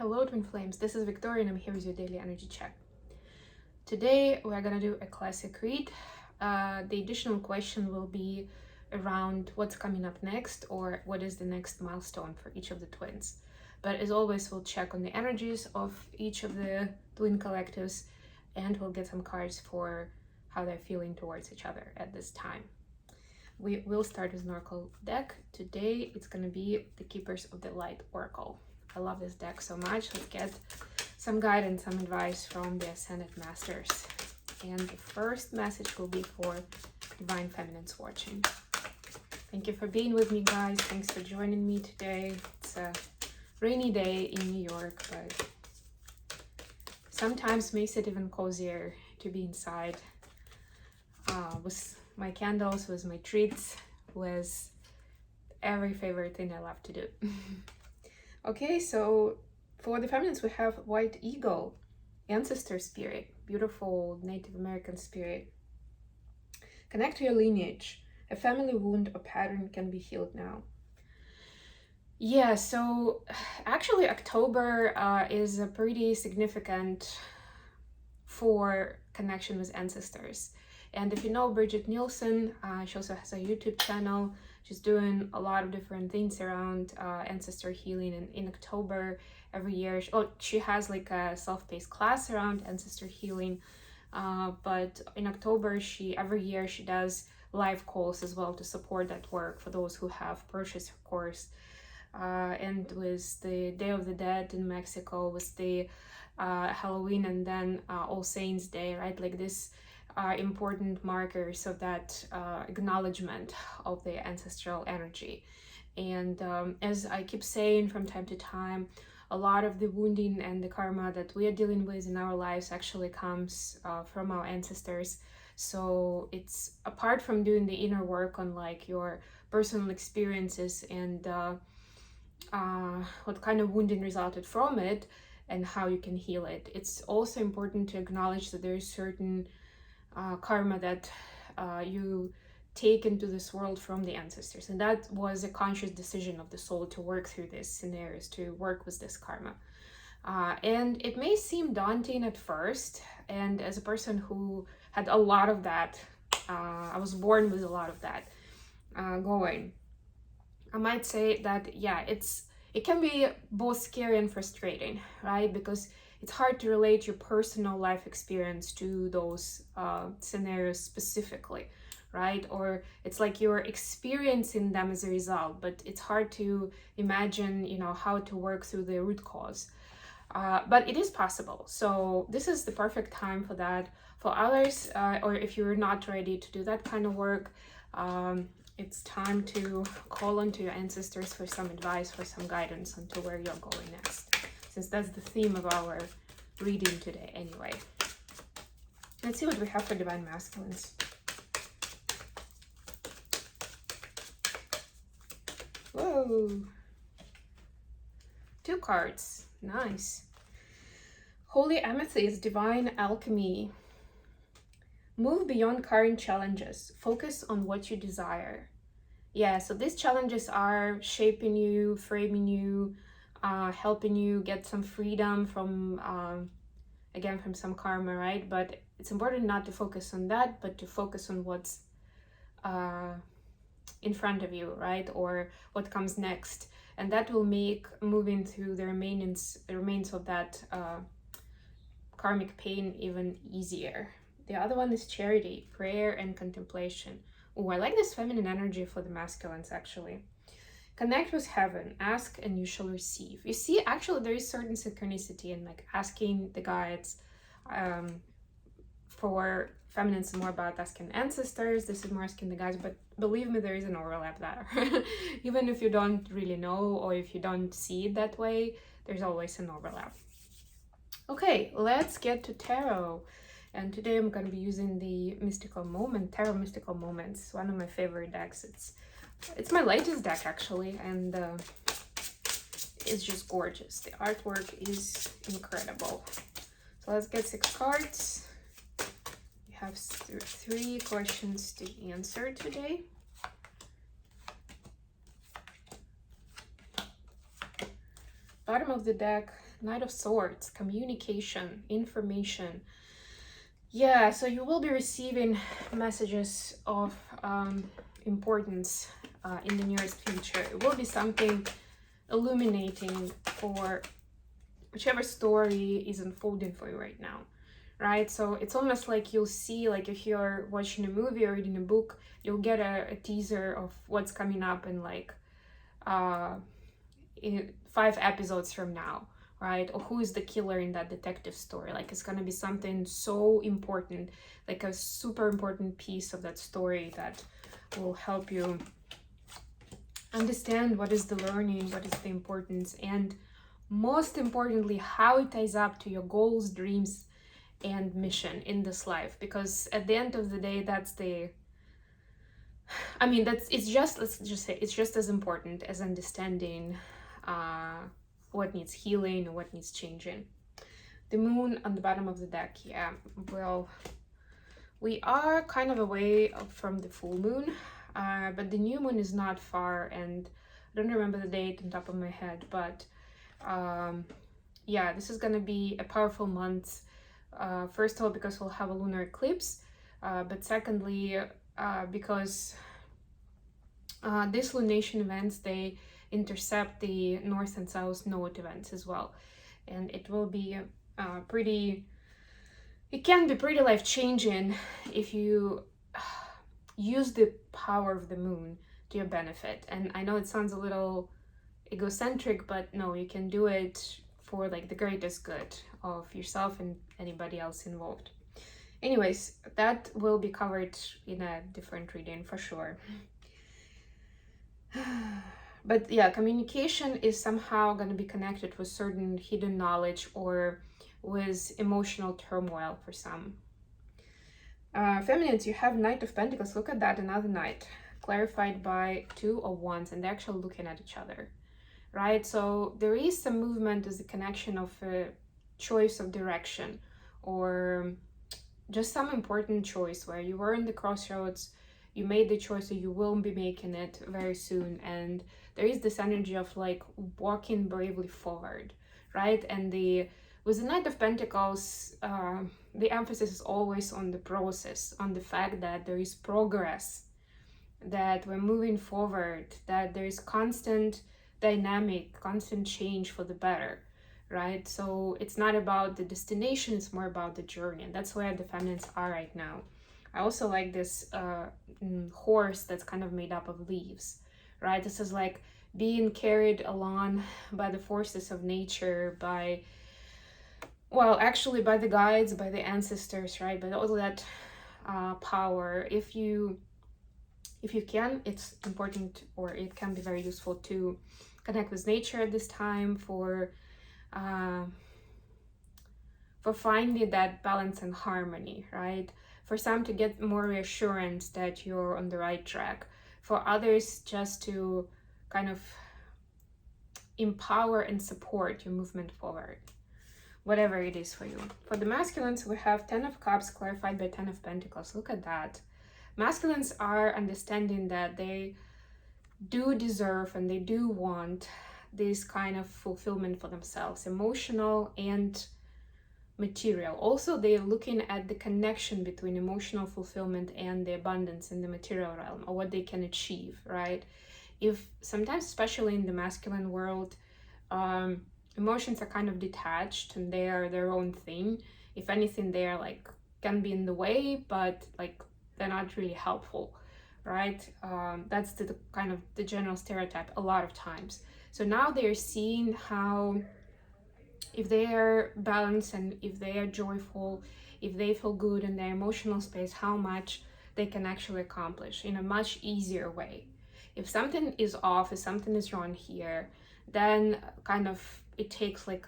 Hello Twin Flames, this is Victoria and I'm here with your daily energy check. Today we're gonna do a classic read. The additional question will be around what's coming up next or what is the next milestone for each of the twins. But as always, we'll check on the energies of each of the twin collectives and we'll get some cards for how they're feeling towards each other at this time. We will start with an oracle deck. Today it's gonna be the Keepers of the Light Oracle. I love this deck so much. Let's get some guidance, some advice from the Ascended Masters. And the first message will be for Divine Feminines watching. Thank you for being with me, guys. Thanks for joining me today. It's a rainy day in New York, but sometimes makes it even cozier to be inside with my candles, with my treats, with every favorite thing I love to do. Okay, so for the feminines, we have White Eagle, Ancestor Spirit, beautiful Native American spirit. Connect to your lineage. A family wound or pattern can be healed now. Yeah, so actually October is a pretty significant for connection with ancestors. And if you know Bridget Nielsen, she also has a YouTube channel. She's doing a lot of different things around ancestor healing. And in October every year, she has like a self-paced class around ancestor healing. But in October, every year she does live calls as well to support that work for those who have purchased her course. And with the Day of the Dead in Mexico, with the Halloween, and then All Saints Day, right? Like this are important markers of that acknowledgement of the ancestral energy. And as I keep saying from time to time, a lot of the wounding and the karma that we are dealing with in our lives actually comes from our ancestors. So it's apart from doing the inner work on like your personal experiences and what kind of wounding resulted from it and how you can heal it. It's also important to acknowledge that there is certain karma that you take into this world from the ancestors, and that was a conscious decision of the soul to work through these scenarios, to work with this karma. And it may seem daunting at first, and as a person who had a lot of that, I was born with a lot of that going, I might say that yeah, it can be both scary and frustrating, right? Because it's hard to relate your personal life experience to those scenarios specifically, right? Or it's like you're experiencing them as a result, but it's hard to imagine, how to work through the root cause. But it is possible. So this is the perfect time for that. For others, or if you're not ready to do that kind of work, it's time to call onto your ancestors for some advice, for some guidance onto where you're going next, since that's the theme of our reading today anyway. Let's see what we have for Divine Masculines. Whoa! 2 cards. Nice. Holy Amethyst, Divine Alchemy. Move beyond current challenges. Focus on what you desire. Yeah, so these challenges are shaping you, framing you, helping you get some freedom from, again, from some karma, right? But it's important not to focus on that, but to focus on what's in front of you, right? Or what comes next. And that will make moving through the remains of that karmic pain even easier. The other one is Charity, Prayer and Contemplation. Oh, I like this feminine energy for the masculines, actually. Connect with heaven, ask and you shall receive. You see, actually, there is certain synchronicity in like asking the guides. For feminine, it's more about asking ancestors. This is more asking the guides, but believe me, there is an overlap there. Even if you don't really know or if you don't see it that way, there's always an overlap. Okay, let's get to tarot. And today I'm going to be using the Tarot Mystical Moments, one of my favorite decks. It's my latest deck actually, and it's just gorgeous. The artwork is incredible. So let's get 6 cards. We have 3 questions to answer today. bottom of the deck, Knight of Swords, communication, information. Yeah, so you will be receiving messages of importance in the nearest future. It will be something illuminating for whichever story is unfolding for you right now, right? So it's almost like you'll see, like if you're watching a movie or reading a book, you'll get a teaser of what's coming up in like in 5 episodes from now, right? Or who is the killer in that detective story. Like it's gonna be something so important, like a super important piece of that story that will help you understand what is the learning, what is the importance, and most importantly, how it ties up to your goals, dreams, and mission in this life. Because at the end of the day, that's the, I mean, let's just say, it's just as important as understanding what needs healing or what needs changing. The moon on the bottom of the deck, yeah, well, we are kind of away from the full moon, but the new moon is not far, and I don't remember the date on top of my head, but yeah, this is gonna be a powerful month. First of all, because we'll have a lunar eclipse, but secondly, because these lunation events, they intercept the north and south node events as well, and it will be it can be pretty life-changing if you use the power of the moon to your benefit. And I know it sounds a little egocentric, but no, you can do it for like the greatest good of yourself and anybody else involved. Anyways, that will be covered in a different reading for sure. But yeah, communication is somehow going to be connected with certain hidden knowledge or with emotional turmoil for some. Feminines, you have Knight of Pentacles. Look at that, another Knight, clarified by 2 of Wands, and they're actually looking at each other, right? So there is some movement as a connection of a choice of direction, or just some important choice where you were in the crossroads, you made the choice, or you will be making it very soon, and there is this energy of like walking bravely forward, right? And with the Knight of Pentacles, the emphasis is always on the process, on the fact that there is progress, that we're moving forward, that there is constant dynamic, constant change for the better, right? So it's not about the destination, it's more about the journey, and that's where the feminines are right now. I also like this horse that's kind of made up of leaves, right? This is like being carried along by the forces of nature, by, well, actually by the guides, by the ancestors, right? By all that power. If you can, it's important, or it can be very useful to connect with nature at this time for finding that balance and harmony, right? For some to get more reassurance that you're on the right track. For others, just to kind of empower and support your movement forward, whatever it is for you. For the masculines, we have 10 of Cups clarified by 10 of Pentacles. Look at that. Masculines are understanding that they do deserve and they do want this kind of fulfillment for themselves, emotional and material. Also, they're looking at the connection between emotional fulfillment and the abundance in the material realm, or what they can achieve, right? If sometimes, especially in the masculine world, emotions are kind of detached and they are their own thing. If anything, they're like can be in the way, but like they're not really helpful, right? That's the kind of the general stereotype a lot of times. So now they're seeing how, if they are balanced and if they are joyful, if they feel good in their emotional space, how much they can actually accomplish in a much easier way. If something is off, if something is wrong here, then kind of it takes like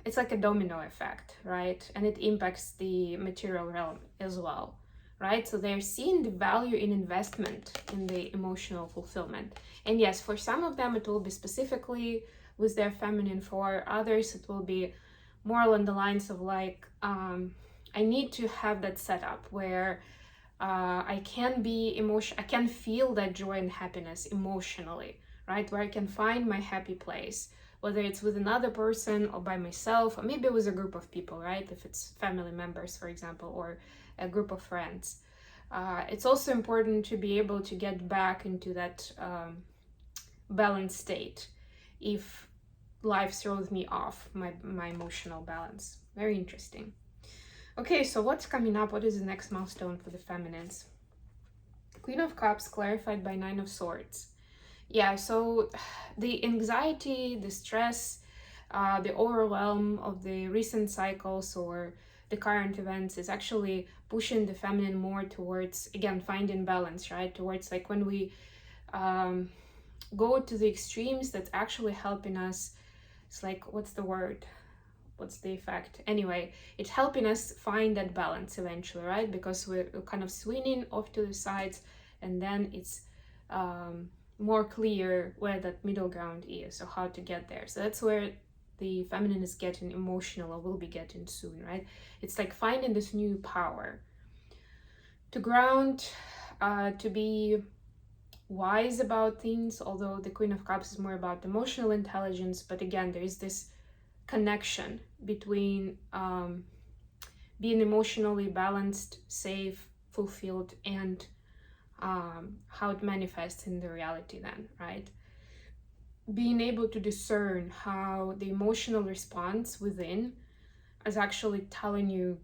it's like a domino effect, right? And it impacts the material realm as well, right? So they're seeing the value in investment in the emotional fulfillment. And yes, for some of them, it will be specifically with their feminine. For others, it will be more along the lines of like, I need to have that setup where I can be I can feel that joy and happiness emotionally, right? Where I can find my happy place, whether it's with another person or by myself, or maybe with a group of people, right? If it's family members, for example, or a group of friends. It's also important to be able to get back into that balanced state if life throws me off my emotional balance. Very interesting. Okay, so what's coming up? What is the next milestone for the feminines? Queen of Cups clarified by Nine of Swords. Yeah, so the anxiety, the stress, the overwhelm of the recent cycles or the current events is actually pushing the feminine more towards, again, finding balance, right? Towards like when we go to the extremes, that's actually helping us. It's like, what's the word? What's the effect? Anyway, it's helping us find that balance eventually, right? Because we're kind of swinging off to the sides, and then it's more clear where that middle ground is, or how to get there. So that's where the feminine is getting emotional, or will be getting soon, right? It's like finding this new power to ground, to be wise about things, although the Queen of Cups is more about emotional intelligence. But again, there is this connection between being emotionally balanced, safe, fulfilled, and how it manifests in the reality then, right? Being able to discern how the emotional response within is actually telling you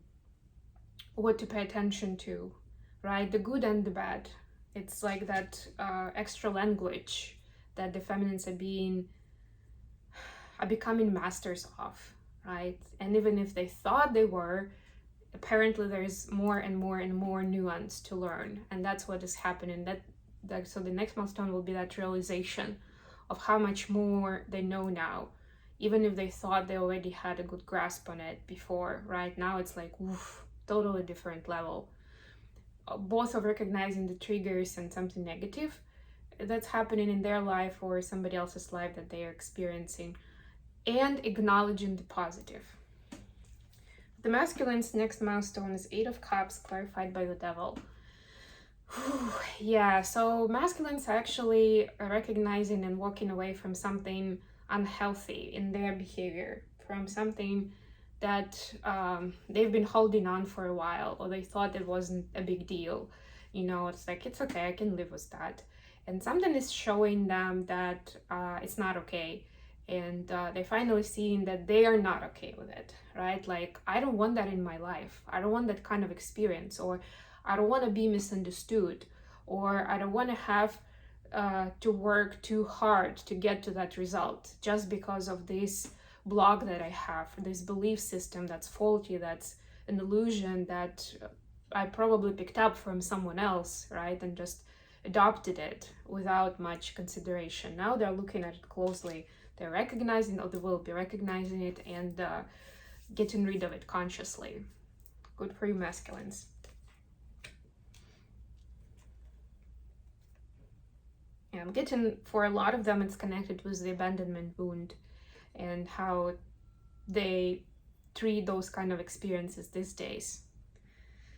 what to pay attention to, right? The good and the bad. It's like that extra language that the feminines are becoming masters of, right? And even if they thought they were, apparently there's more and more and more nuance to learn, and that's what is happening. So the next milestone will be that realization of how much more they know now, even if they thought they already had a good grasp on it before. Right now it's like, oof, totally different level, both of recognizing the triggers and something negative that's happening in their life or somebody else's life that they are experiencing, and acknowledging the positive. The masculine's next milestone is Eight of Cups clarified by the Devil. Yeah, so masculines are actually recognizing and walking away from something unhealthy in their behavior, from something that they've been holding on for a while, or they thought it wasn't a big deal. You know, it's like, it's okay, I can live with that. And something is showing them that it's not okay. And they're finally seeing that they are not okay with it, right? Like, I don't want that in my life. I don't want that kind of experience, or I don't want to be misunderstood, or I don't want to have to work too hard to get to that result just because of this block that I have, this belief system that's faulty, that's an illusion that I probably picked up from someone else, right? And just adopted it without much consideration. Now they're looking at it closely. They're recognizing, or they will be recognizing it, and getting rid of it consciously. Good for you, masculines. Yeah, I'm getting, for a lot of them, it's connected with the abandonment wound and how they treat those kind of experiences these days.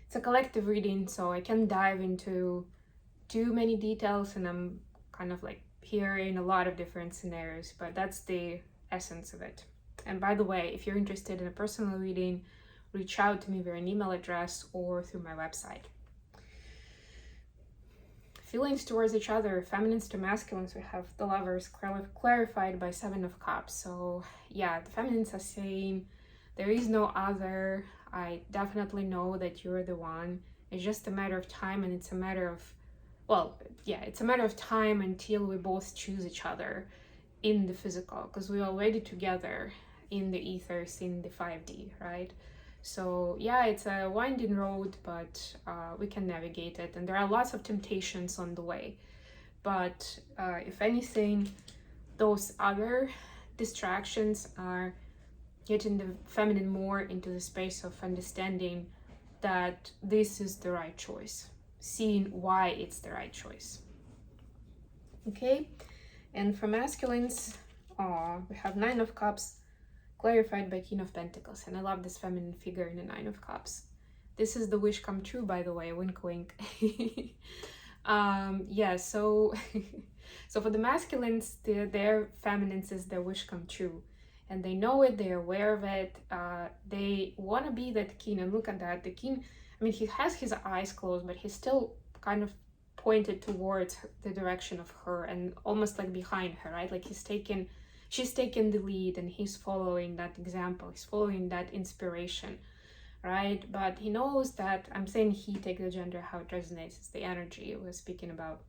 It's a collective reading, so I can't dive into too many details, and I'm kind of like hearing a lot of different scenarios, but that's the essence of it. And by the way, if you're interested in a personal reading, reach out to me via an email address or through my website. Feelings towards each other, feminines to masculines, we have the Lovers clarified by Seven of Cups. So yeah, the feminines are saying there is no other. I definitely know that you're the one. It's just a matter of time, and it's a matter of, well, yeah, it's a matter of time until we both choose each other in the physical, because we're already together in the ethers, in the 5D, right? So yeah, it's a winding road, but we can navigate it, and there are lots of temptations on the way. But if anything, those other distractions are getting the feminine more into the space of understanding that this is the right choice, seeing why it's the right choice. Okay, and for masculines, we have Nine of Cups clarified by King of Pentacles, and I love this feminine figure in the Nine of Cups. This is the wish come true, by the way, wink wink. Yeah, so so for the masculines, their feminines is their wish come true, and they know it, they're aware of it. They want to be that king, and look at that. The king, I mean, he has his eyes closed, but he's still kind of pointed towards the direction of her, and almost like behind her, right? Like she's taken the lead, and he's following that example. He's following that inspiration, right? But he knows that, I'm saying he, take the gender how it resonates, it's the energy we're speaking about.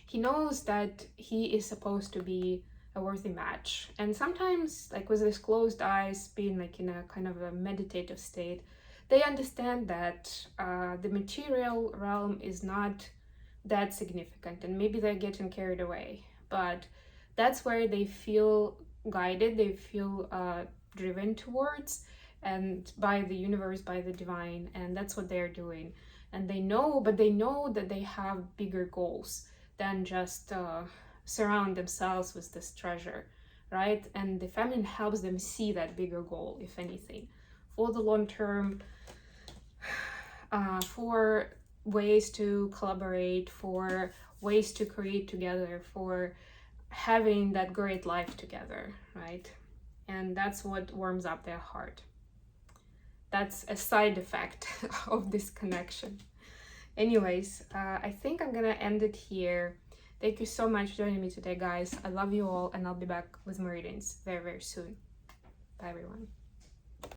He knows that he is supposed to be a worthy match, and sometimes, like with his closed eyes, being like in a kind of a meditative state, they understand that the material realm is not that significant, and maybe they're getting carried away, but that's where they feel guided, they feel driven towards, and by the universe, by the divine, and that's what they're doing. And they know, but they know that they have bigger goals than just surround themselves with this treasure, right? And the feminine helps them see that bigger goal, if anything, for the long term, for ways to collaborate, for ways to create together, for having that great life together, right? And that's what warms up their heart. That's a side effect of this connection. Anyways, I think I'm gonna end it here. Thank you so much for joining me today, guys. I love you all, and I'll be back with more readings very, very soon. Bye, everyone.